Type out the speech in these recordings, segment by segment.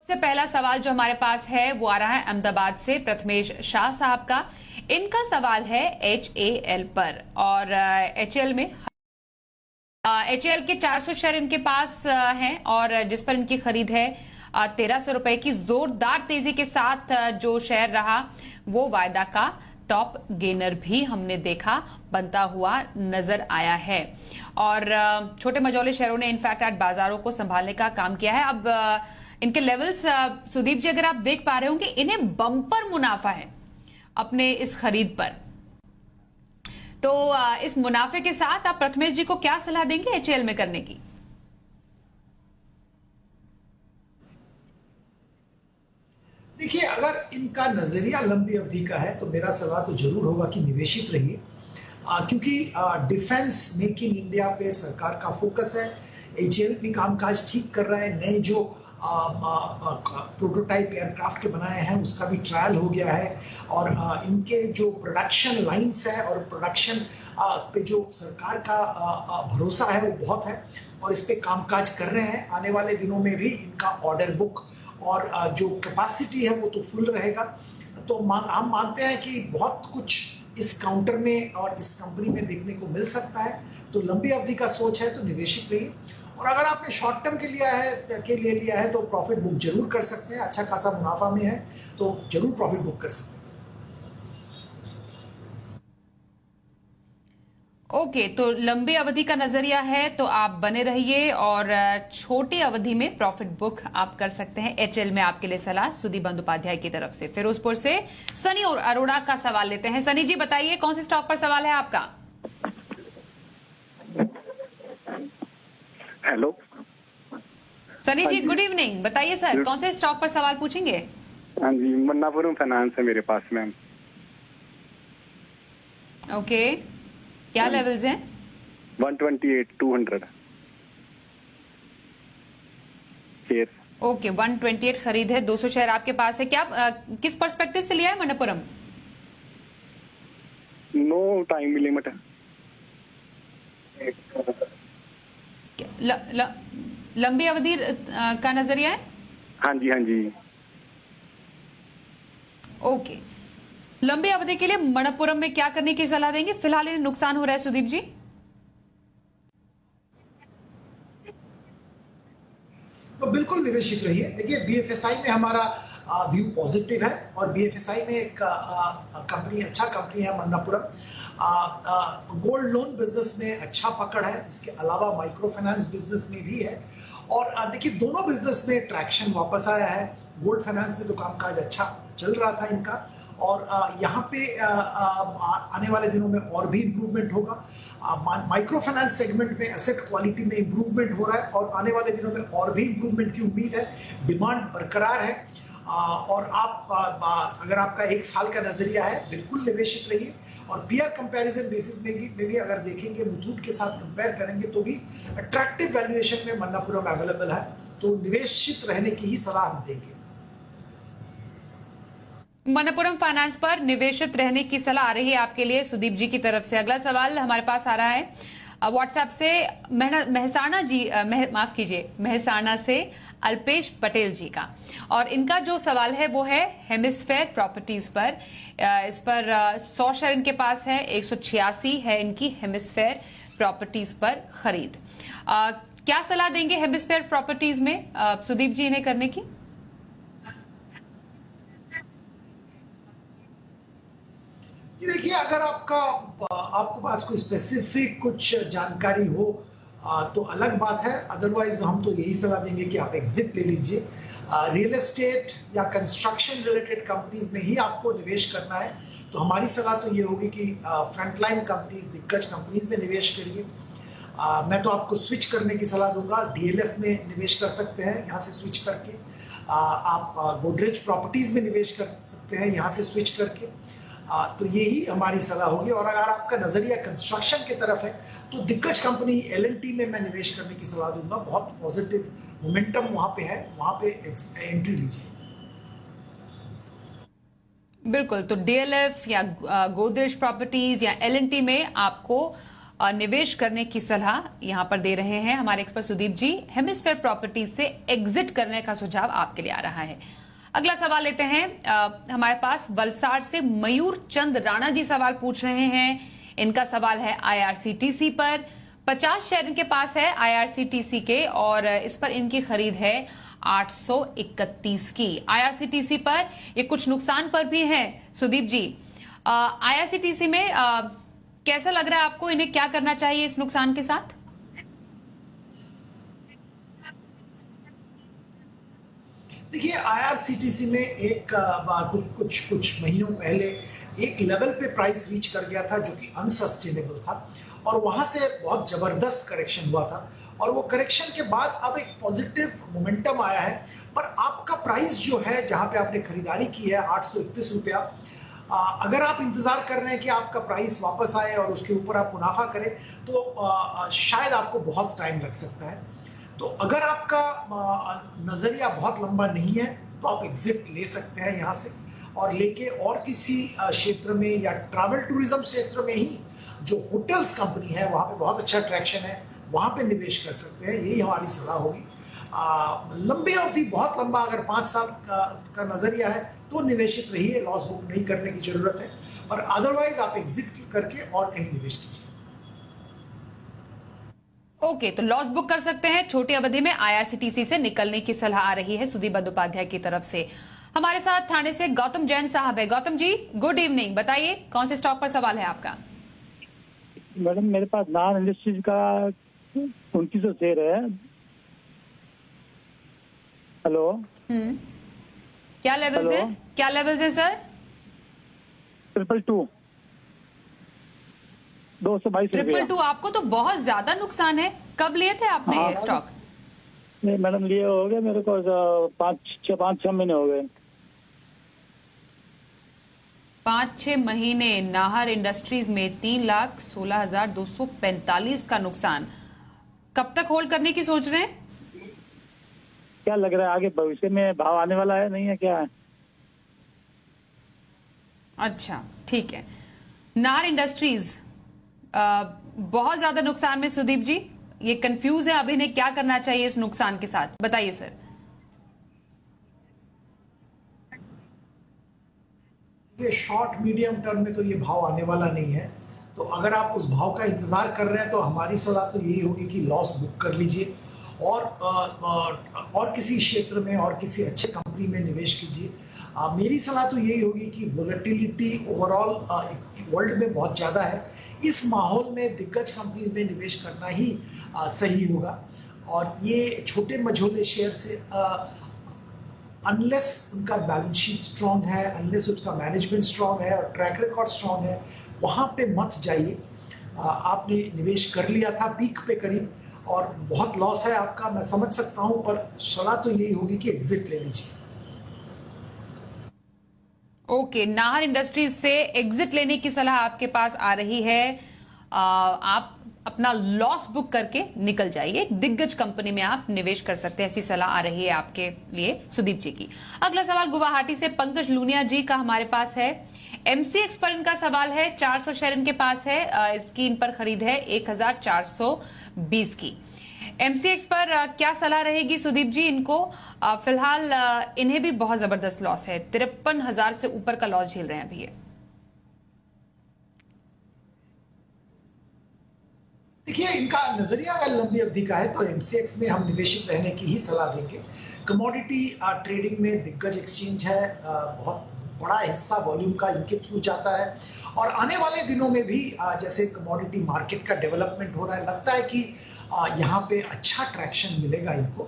से पहला सवाल जो हमारे पास है वो आ रहा है अहमदाबाद से प्रथमेश शाह साहब का। इनका सवाल है HAL पर और HAL में HAL के 400 शेयर इनके पास हैं और जिस पर इनकी खरीद है 1300 रुपए की। जोरदार तेजी के साथ जो शेयर रहा वो वायदा का टॉप गेनर भी हमने देखा बनता हुआ नजर आया है और छोटे मझौले शेयरों ने इनफैक्ट आज बाजारों को संभालने का काम किया है। अब इनके लेवल्स सुदीप जी अगर आप देख पा रहे हो कि इन्हें बम्पर मुनाफा है अपने इस खरीद पर, तो इस मुनाफे के साथ आप प्रथमेश जी को क्या सलाह देंगे HAL में करने की? देखिए, अगर इनका नजरिया लंबी अवधि का है तो मेरा सलाह तो जरूर होगा कि निवेशित रहिए, क्योंकि डिफेंस मेक इन इंडिया पे सरकार का फोकस है। HAL भी कामकाज ठीक कर रहा है, नए जो प्रोटोटाइप एयरक्राफ्ट के बनाए हैं उसका भी ट्रायल हो गया है और इनके जो प्रोडक्शन लाइंस है और प्रोडक्शन पे जो सरकार का भरोसा है वो बहुत है और इस पे कामकाज कर रहे हैं। आने वाले दिनों में भी इनका ऑर्डर बुक और जो कैपेसिटी है वो तो फुल रहेगा। तो हम मानते हैं कि बहुत कुछ इस काउंटर में और इस कंपनी में देखने को मिल सकता है। तो लंबी अवधि का सोच है तो निवेशित रहिए और अगर आपने शॉर्ट टर्म के लिए लिया है तो प्रॉफिट बुक जरूर कर सकते हैं। अच्छा खासा मुनाफा में है तो जरूर प्रॉफिट बुक कर सकते हैं। ओके, तो लंबी अवधि का नजरिया है तो आप बने रहिए और छोटी अवधि में प्रॉफिट बुक आप कर सकते हैं। HAL में आपके लिए सलाह सुदीप बंदोपाध्याय की तरफ से। फिरोजपुर से सनी और अरोड़ा का सवाल लेते हैं। सनी जी बताइए कौन से स्टॉक पर सवाल है आपका? हेलो सनी जी, गुड इवनिंग। बताइए सर, कौन से स्टॉक पर सवाल पूछेंगे? हाँ जी, मन्नापुरम फाइनेंस है मेरे पास मैम। ओके, क्या लेवल्स हैं? 128 200 शेयर। ओके, 128 खरीद है, 200 शेयर आपके पास है। क्या किस पर्सपेक्टिव से लिया है मन्नापुरम? No time limit. लंबी अवधि का नजरिया है? हाँ जी हाँ जी। ओके, लंबी अवधि के लिए मणप्पुरम में क्या करने की सलाह देंगे? फिलहाल इन्हें नुकसान हो रहा है सुदीप जी। तो बिल्कुल निवेशित रहिए। देखिए, BFSI में हमारा व्यू पॉजिटिव है और BFSI में एक कंपनी अच्छा कंपनी है मन्नापुरम। गोल्ड लोन बिजनेस में अच्छा पकड़ है, इसके अलावा माइक्रो फाइनेंस बिजनेस में भी है और देखिए दोनों बिजनेस में ट्रैक्शन वापस आया है। गोल्ड फाइनेंस में तो कामकाज अच्छा चल रहा था इनका और यहाँ पे आने वाले दिनों में और भी इम्प्रूवमेंट होगा। माइक्रो फाइनेंस सेगमेंट में एसेट क्वालिटी में इम्प्रूवमेंट हो रहा है और आने वाले दिनों में और भी इम्प्रूवमेंट की उम्मीद है। डिमांड बरकरार है और आप अगर आपका एक साल का नजरिया है बिल्कुल निवेशित रहिए और पीआर कंपैरिजन बेसिस में भी अगर देखेंगे, मुथूट के साथ कंपेयर करेंगे तो भी अट्रैक्टिव वैल्यूएशन में मन्नापुरम अवेलेबल है। तो निवेशित रहने की ही सलाह हम देंगे। मणप्पुरम फाइनेंस पर निवेशित रहने की सलाह आ रही है आपके लिए सुदीप जी की तरफ से। अगला सवाल हमारे पास आ रहा है व्हाट्सएप से महसाणा से अल्पेश पटेल जी का और इनका जो सवाल है वो है हेमिस्फेयर प्रॉपर्टीज पर। इस पर 100 शेयर इनके पास है, 186 है इनकी हेमिस्फेयर प्रॉपर्टीज पर खरीद। क्या सलाह देंगे हेमिस्फेयर प्रॉपर्टीज में सुदीप जी इन्हें करने की? देखिए, अगर आपको पास कोई स्पेसिफिक कुछ जानकारी हो तो अलग बात है, अदरवाइज हम तो यही सलाह देंगे कि आप एग्जिट ले लीजिए। रियल एस्टेट या कंस्ट्रक्शन रिलेटेड कंपनीज में ही आपको निवेश करना है तो हमारी सलाह तो ये होगी कि फ्रंटलाइन कंपनीज, दिग्गज कंपनीज में निवेश करिए। मैं तो आपको स्विच करने की सलाह दूंगा, DLF में निवेश कर सकते हैं यहाँ से स्विच करके। आप गोदरेज प्रॉपर्टीज में निवेश कर सकते हैं यहाँ से स्विच करके। तो यही हमारी सलाह होगी और अगर आपका नजरिया कंस्ट्रक्शन की तरफ है तो दिग्गज कंपनी L&T में मैं निवेश करने की सलाह दूंगा। बहुत पॉजिटिव मोमेंटम वहां पे है, वहां पे एंट्री लीजिए। बिल्कुल, तो DLF या गोदरेज प्रॉपर्टीज या L&T में आपको निवेश करने की सलाह यहां पर दे रहे हैं हमारे एक्सपर्ट सुदीप जी। हेमिस्फेयर प्रॉपर्टीज से एग्जिट करने का सुझाव आपके लिए आ रहा है। अगला सवाल लेते हैं हमारे पास वलसाड से मयूर चंद राणा जी सवाल पूछ रहे हैं। इनका सवाल है आईआरसीटीसी पर। 50 शेयर इनके पास है आईआरसीटीसी के और इस पर इनकी खरीद है 831 की। आईआरसीटीसी पर ये कुछ नुकसान पर भी है सुदीप जी। आईआरसीटीसी में कैसा लग रहा है आपको, इन्हें क्या करना चाहिए इस नुकसान के साथ? देखिए, आईआरसीटीसी में एक कुछ महीनों पहले एक लेवल पे प्राइस रीच कर गया था जो कि अनसस्टेनेबल था और वहां से बहुत जबरदस्त करेक्शन हुआ था और वो करेक्शन के बाद अब एक पॉजिटिव मोमेंटम आया है। पर आपका प्राइस जो है जहां पे आपने खरीदारी की है 831 रुपया, अगर आप इंतजार कर रहे हैं कि आपका प्राइस वापस आए और उसके ऊपर आप मुनाफा करें तो शायद आपको बहुत टाइम लग सकता है। तो अगर आपका नजरिया बहुत लंबा नहीं है तो आप एग्जिट ले सकते हैं यहाँ से और लेके और किसी क्षेत्र में या ट्रैवल टूरिज्म क्षेत्र में ही जो होटल्स कंपनी है वहां पे बहुत अच्छा ट्रैक्शन है, वहां पे निवेश कर सकते हैं। यही हमारी सलाह होगी। लंबी अवधि, बहुत लंबा, अगर 5 साल का नजरिया है तो निवेशित रहिए, लॉस बुक नहीं करने की जरूरत है। और अदरवाइज आप एग्जिट करके और कहीं निवेश कीजिए। ओके, तो लॉस बुक कर सकते हैं। छोटी अवधि में आईआरसीटीसी से निकलने की सलाह आ रही है सुदीप बंदोपाध्याय की तरफ से। हमारे साथ थाने से गौतम जैन साहब है। Gautam ji, good evening. बताइए कौन से स्टॉक पर सवाल है आपका? मैडम, मेरे पास नान इंडस्ट्रीज का 2900 शेयर है। हेलो। क्या लेवल्स है? क्या लेवल्स है सर? 222 222 222। आपको तो बहुत ज्यादा नुकसान है। कब लिए थे आपने ये स्टॉक? नहीं मैडम, लिए हो गए मेरे को 5-6 महीने हो गए। 5-6 महीने। नाहर इंडस्ट्रीज में 3,16,245 का नुकसान। कब तक होल्ड करने की सोच रहे हैं? क्या लग रहा है आगे भविष्य में भाव आने वाला है, नहीं है क्या? अच्छा, ठीक है। नाहर इंडस्ट्रीज बहुत ज्यादा नुकसान में सुदीप जी, ये कंफ्यूज है। अभी इन्हें क्या करना चाहिए इस नुकसान के साथ, बताइए सर। ये शॉर्ट मीडियम टर्म में तो ये भाव आने वाला नहीं है, तो अगर आप उस भाव का इंतजार कर रहे हैं तो हमारी सलाह तो यही होगी कि लॉस बुक कर लीजिए और किसी क्षेत्र में और किसी अच्छे कंपनी में निवेश कीजिए। मेरी सलाह तो यही होगी कि वोलेटिलिटी ओवरऑल वर्ल्ड में बहुत ज़्यादा है। इस माहौल में दिग्गज कंपनीज में निवेश करना ही सही होगा और ये छोटे मझोले शेयर से अनलेस उनका बैलेंस शीट स्ट्रांग है, अनलेस उसका मैनेजमेंट स्ट्रांग है और ट्रैक रिकॉर्ड स्ट्रांग है, वहां पे मत जाइए। आपने निवेश कर लिया था पीक पे करीब और बहुत लॉस है आपका, मैं समझ सकता हूं, पर सलाह तो यही होगी कि एग्जिट ले लीजिए। ओके, नाहर इंडस्ट्रीज से एग्जिट लेने की सलाह आपके पास आ रही है। आप अपना लॉस बुक करके निकल जाइए। एक दिग्गज कंपनी में आप निवेश कर सकते हैं, ऐसी सलाह आ रही है आपके लिए सुदीप जी की। अगला सवाल गुवाहाटी से पंकज लूनिया जी का हमारे पास है। एमसीएक्स पर इनका सवाल है। 400 शेयर इनके पास है। इसकी इन पर खरीद है 1420 की। एमसीएक्स पर क्या सलाह रहेगी सुदीप जी इनको? फिलहाल इन्हें भी बहुत जबरदस्त लॉस है। 53,000 से ऊपर का लॉस झेल रहे हैं अभी ये। देखिए, इनका नजरिया अगर लंबी अवधि का है तो एमसीएक्स में हम निवेशित रहने की ही सलाह देंगे। कमोडिटी ट्रेडिंग में दिग्गज एक्सचेंज है, बहुत बड़ा हिस्सा वॉल्यूम का इनके थ्रू जाता है और आने वाले दिनों में भी जैसे कमोडिटी मार्केट का डेवलपमेंट हो रहा है, लगता है कि यहाँ पे अच्छा ट्रैक्शन मिलेगा इनको।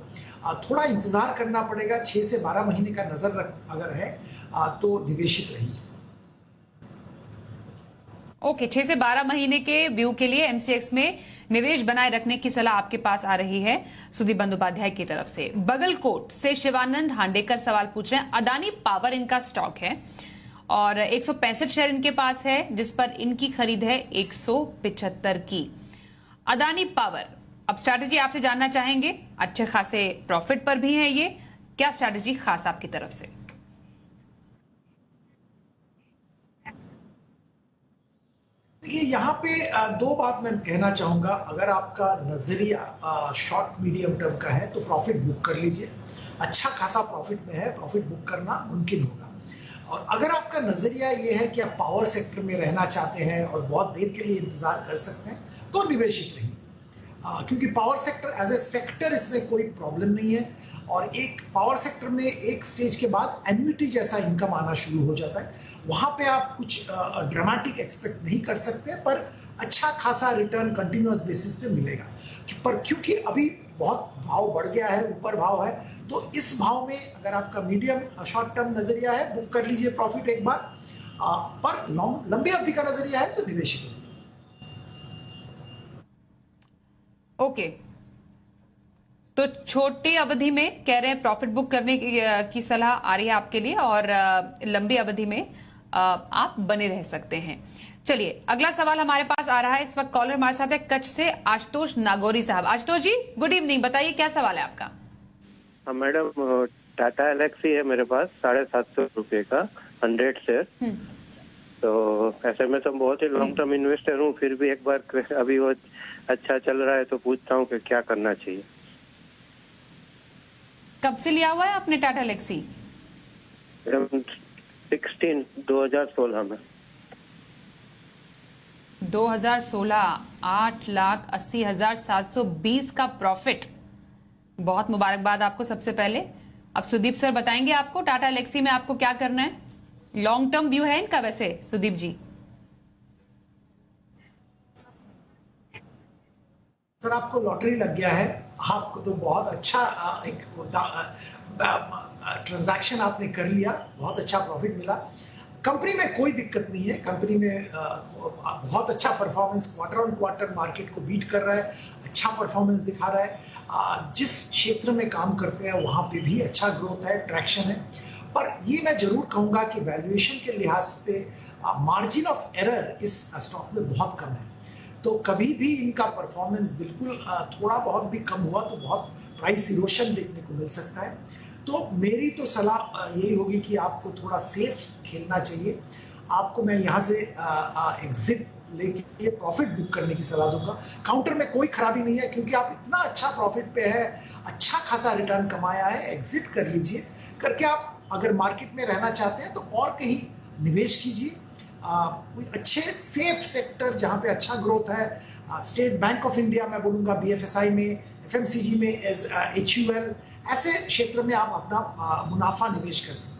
थोड़ा इंतजार करना पड़ेगा। 6 से 12 महीने का नजर अगर है तो निवेशित रहिए। ओके, 6 से 12 महीने के व्यू के लिए एमसीएक्स में निवेश बनाए रखने की सलाह आपके पास आ रही है सुदीप बंदोपाध्याय की तरफ से। बगलकोट से शिवानंद हांडेकर सवाल पूछ रहे हैं। अदानी पावर इनका स्टॉक है और 165 शेयर इनके पास है, जिस पर इनकी खरीद है 175 की। अदानी पावर, अब स्ट्रैटेजी आपसे जानना चाहेंगे। अच्छे खासे प्रॉफिट पर भी है ये, क्या स्ट्रैटेजी खास आपकी तरफ से? देखिए, देखिए यहाँ पे दो बात मैं कहना चाहूंगा। अगर आपका नजरिया शॉर्ट मीडियम टर्म का है तो प्रॉफिट बुक कर लीजिए, अच्छा खासा प्रॉफिट में है, प्रॉफिट बुक करना मुमकिन होगा। और अगर आपका नजरिया ये है कि आप पावर सेक्टर में रहना चाहते हैं और बहुत देर के लिए इंतजार कर सकते हैं तो निवेशित रहिए, क्योंकि power sector as a sector इसमें कोई प्रॉब्लम नहीं है। और एक पावर सेक्टर में एक स्टेज के बाद एन्युटी जैसा इनकम आना शुरू हो जाता है, वहां पे आप कुछ ड्रामेटिक एक्सपेक्ट नहीं कर सकते, पर अच्छा खासा रिटर्न कंटिन्यूअस बेसिस पे मिलेगा। पर क्योंकि अभी बहुत भाव बढ़ गया है, ऊपर भाव है, तो इस भाव में अगर आपका मीडियम शॉर्ट टर्म नजरिया है बुक कर लीजिए प्रॉफिट एक बार, पर लंबी अवधि का नजरिया है तो निवेश करिए। ओके, तो छोटी अवधि में कह रहे हैं प्रॉफिट बुक करने की सलाह आ रही है आपके लिए, और लंबी अवधि में आप बने रह सकते हैं। चलिए अगला सवाल हमारे पास आ रहा है। इस वक्त कॉलर हमारे साथ है कच्छ से आशुतोष नागौरी साहब। आशुतोष जी गुड इवनिंग, बताइए क्या सवाल है आपका। हाँ मैडम, टाटा एलेक्सी है मेरे पास 750 रुपये का 100 शेयर। तो ऐसे में तो बहुत ही लॉन्ग टर्म इन्वेस्टर हूँ, फिर भी एक बार अभी वो अच्छा चल रहा है तो पूछता हूँ कि क्या करना चाहिए। कब से लिया हुआ है आपने टाटा एलेक्सी? 2016 में। 2016 8,80,720 का प्रॉफिट, बहुत मुबारकबाद आपको सबसे पहले। अब सुदीप सर बताएंगे आपको टाटा एलेक्सी में आपको क्या करना है। लॉन्ग टर्म व्यू है इनका वैसे सुदीप जी? सर आपको लॉटरी लग गया है, आपको तो बहुत अच्छा एक ट्रांजैक्शन आपने कर लिया, बहुत अच्छा प्रॉफिट मिला। कंपनी में कोई दिक्कत नहीं है, कंपनी में बहुत अच्छा performance quarter on quarter market को बीट कर रहा है, अच्छा परफॉर्मेंस दिखा रहा है। जिस क्षेत्र में काम करते हैं वहां पे भी अच्छा ग्रोथ है, ट्रैक्शन है। पर ये मैं जरूर कहूंगा कि वैल्यूएशन के लिहाज से मार्जिन ऑफ एरर इस स्टॉक में बहुत कम है, तो कभी भी इनका परफॉर्मेंस बिल्कुल थोड़ा बहुत भी कम हुआ तो बहुत प्राइस इरोशन देखने को मिल सकता है। तो मेरी तो सलाह यही होगी कि आपको थोड़ा सेफ खेलना चाहिए। आपको मैं यहाँ से एग्जिट लेके प्रॉफिट बुक करने की सलाह दूंगा। काउंटर में कोई खराबी नहीं है, क्योंकि आप इतना अच्छा प्रॉफिट पे है, अच्छा खासा रिटर्न कमाया है, एग्जिट कर लीजिए। करके आप अगर मार्केट में रहना चाहते हैं तो और कहीं निवेश कीजिए, कोई अच्छे सेफ सेक्टर जहां पे अच्छा ग्रोथ है। स्टेट बैंक ऑफ इंडिया मैं बोलूंगा, बीएफएसआई में, एफएमसीजी में, HUL, ऐसे क्षेत्र में आप अपना मुनाफा निवेश कर सकते हैं।